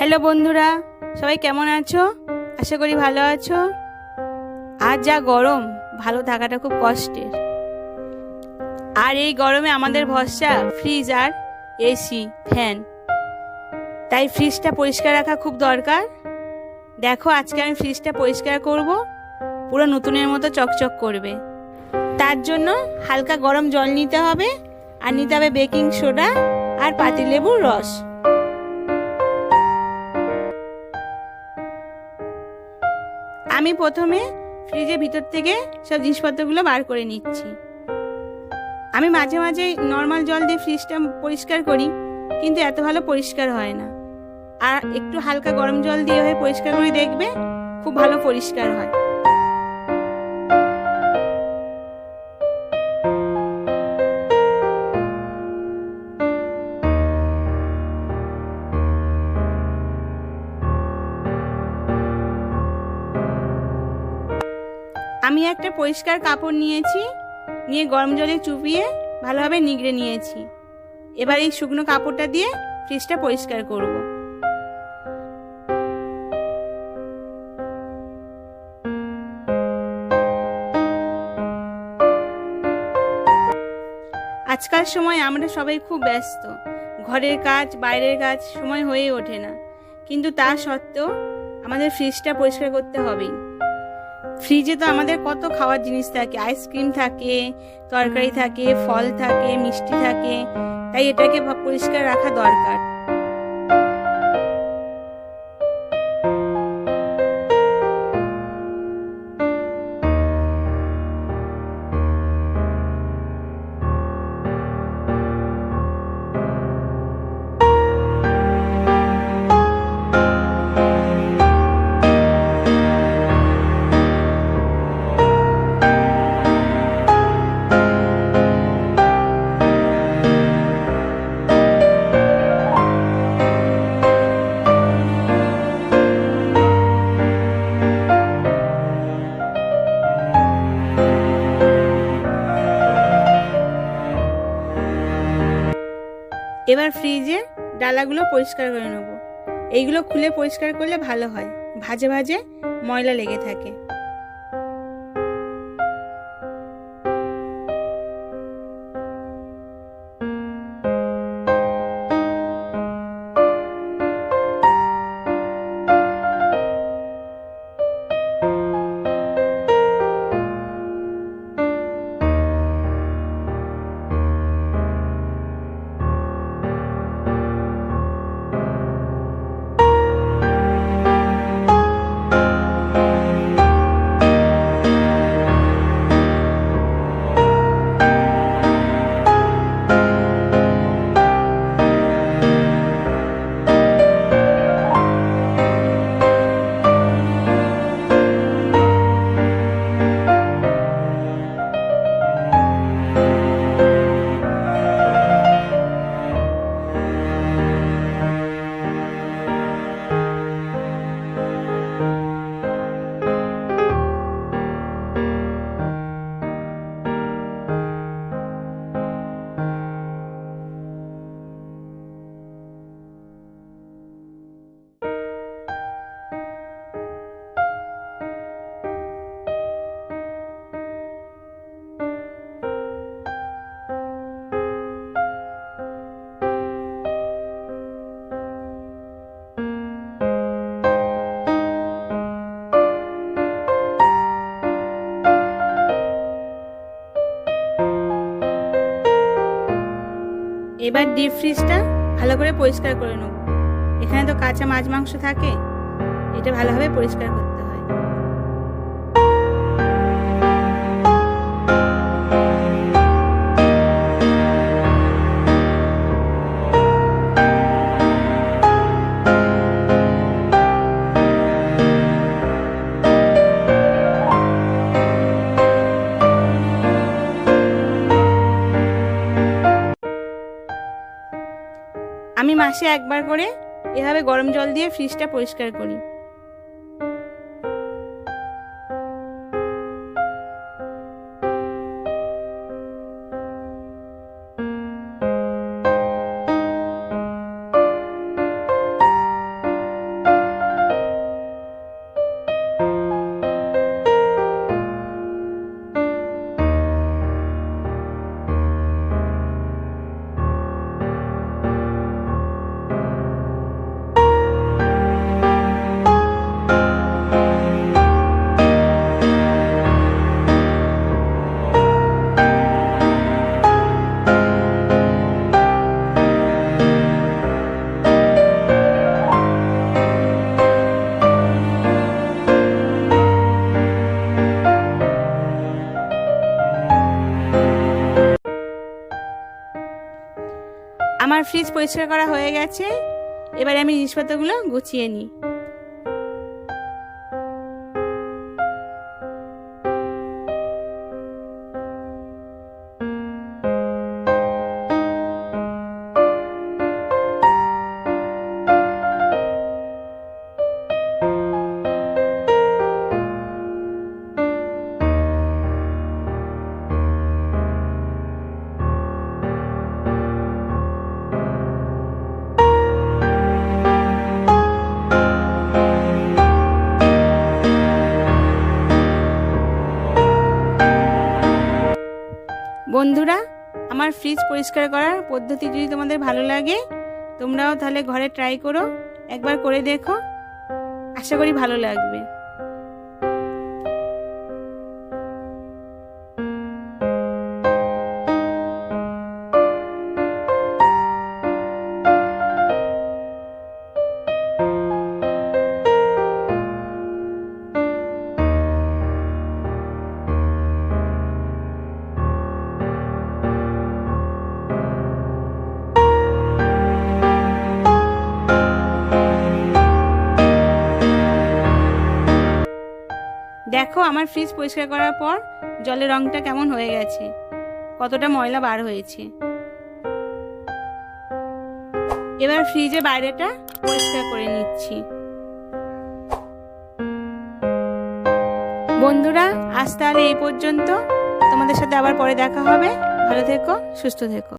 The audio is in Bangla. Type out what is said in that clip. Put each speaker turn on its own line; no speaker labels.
হ্যালো বন্ধুরা, সবাই কেমন আছো? আশা করি ভালো আছো। আজ যা গরম, ভালো থাকাটা খুব কষ্টের। আর এই গরমে আমাদের ভরসা ফ্রিজ আর এসি, ফ্যান। তাই ফ্রিজটা পরিষ্কার রাখা খুব দরকার। দেখো, আজকে আমি ফ্রিজটা পরিষ্কার করব, পুরো নতুনের মতো চকচক করবে। তার জন্য হালকা গরম জল নিতে হবে, আর নিতে হবে বেকিং সোডা আর পাতিলেবুর রস। আমি প্রথমে ফ্রিজের ভিতর থেকে সব জিনিসপত্রগুলো বার করে নিচ্ছি। আমি মাঝে মাঝে নর্মাল জল দিয়ে ফ্রিজটা পরিষ্কার করি, কিন্তু এত ভালো পরিষ্কার হয় না। আর একটু হালকা গরম জল দিয়ে পরিষ্কার করে দেখবে, খুব ভালো পরিষ্কার হয়। আমি একটা পরিষ্কার কাপড় নিয়েছি, নিয়ে গরম জলে চুপিয়ে ভালোভাবে নিগড়ে নিয়েছি। এবার এই শুকনো কাপড়টা দিয়ে ফ্রিজটা পরিষ্কার করব। আজকাল সময় আমরা সবাই খুব ব্যস্ত, ঘরের কাজ বাইরের কাজ সময় হয়ে ওঠে না, কিন্তু তা সত্ত্বেও আমাদের ফ্রিজটা পরিষ্কার করতে হবেই। ফ্রিজে তো আমাদের কত খাওয়ার জিনিস থাকে, আইসক্রিম থাকে, তরকারি থাকে, ফল থাকে, মিষ্টি থাকে, তাই এটাকে পরিষ্কার রাখা দরকার। এবার ফ্রিজের ডালাগুলো পরিষ্কার করে নেব। এইগুলো খুলে পরিষ্কার করলে ভালো হয়, ভাঁজে ভাঁজে ময়লা লেগে থাকে। এবার ডিপ ফ্রিজটা ভালো করে পরিষ্কার করে নেব। এখানে তো কাঁচা মাছ মাংস থাকে, এটা ভালোভাবে পরিষ্কার করতে হয়। আমি মাসে একবার করে এভাবে গরম জল দিয়ে ফ্রিজটা পরিষ্কার করি। আমার ফ্রিজ পরিষ্কার করা হয়ে গেছে। এবারে আমি জিনিসপত্রগুলো গুছিয়ে নিই। বন্ধুরা, আমার ফ্রিজ পরিষ্কার করার পদ্ধতি যদি তোমাদের ভালো লাগে, তোমরাও তাহলে ঘরে ট্রাই করো, একবার করে দেখো, আশা করি ভালো লাগবে। দেখো আমার ফ্রিজ পরিষ্কার করার পর জলের রংটা কেমন হয়ে গেছে, কতটা ময়লা বার হয়েছে। এবার ফ্রিজের বাইরেটা পরিষ্কার করে নিচ্ছি। বন্ধুরা, আজ তাহলে এই পর্যন্ত। তোমাদের সাথে আবার পরে দেখা হবে। ভালো থেকো, সুস্থ থেকো।